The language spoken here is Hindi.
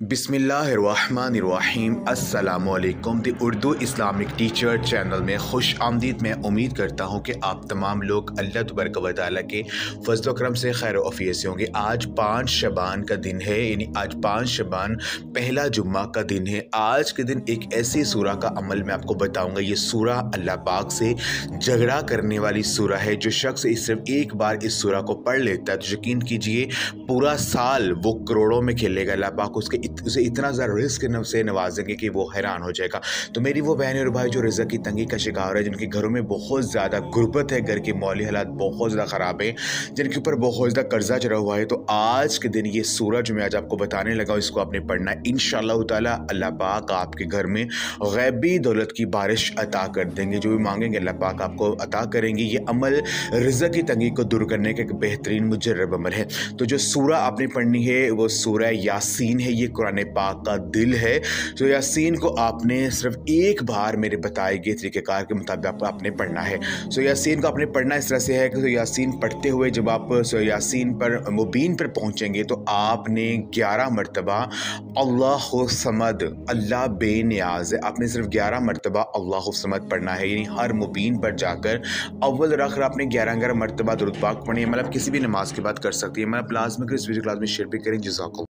बिस्मिल्लाहिर्रहमानिर्रहीम अस्सलामुअलैकुम the Urdu Islamic teacher channel में खुश आमदीद। मैं उम्मीद करता हूँ कि आप तमाम लोग अल्लाह तबारक व तआला के फजल व करम से खैर ऑफियत से होंगे। आज 5 शबान का दिन है, यानी आज 5 शबान पहला जुम्मा का दिन है। आज के दिन एक ऐसी सूरा का अमल मैं आपको बताऊँगा। ये सूरा अल्लाह पाक से झगड़ा करने वाली सूरा है। जो शख्स सिर्फ एक बार इस सूरा को पढ़ लेता है तो यकीन कीजिए पूरा साल वो करोड़ों में खेलेगा। अल्लाह पाक उसे इतना ज़्यादा रिस्क से नवाजेंगे कि वो हैरान हो जाएगा। तो मेरी वो बहन और भाई जो रिज़्क़ की तंगी का शिकार है, जिनके घरों में बहुत ज़्यादा गुर्बत है, घर के मौली हालात बहुत ज़्यादा ख़राब है, जिनके ऊपर बहुत ज़्यादा कर्जा चढ़ा हुआ है, तो आज के दिन ये सूरा जो मैं आज आपको बताने लगा इसको आपने पढ़ना है। इंशाअल्लाह ताला अल्लाह पाक आपके घर में गैबी दौलत की बारिश अता कर देंगे। जो भी मांगेंगे अल्लाह पाक आपको अता करेंगे। ये अमल रिज़्क़ की तंगी को दूर करने का एक बेहतरीन मुजर्रब अमल है। तो जो सूरा आपने पढ़नी है वो सूरा यासीन है। ये कुरान पाक का दिल है। तो यासीन को आपने सिर्फ एक बार मेरे बताए गए तरीक़ेकार के मुताबिक आपने पढ़ना है। सो यासीन को आपने पढ़ना इस तरह से है कि यासीन पढ़ते हुए जब आप यासीन पर मुबीन पर पहुंचेंगे तो आपने 11 मरतबा अल्लाहु समद, अल्लाह बेनियाज है, आपने सिर्फ 11 मरतबा अल्लाहु समद पढ़ना है। यानी हर मुबीन पर जाकर अव्वल और आखिर आपने 11 मरतबा दुरूद पाक पढ़नी है। मतलब किसी भी नमाज के बाद कर सकती है। मैं लाजमी इस वीडियो क्लास में शेयर भी करें। जज़ाकल्लाह।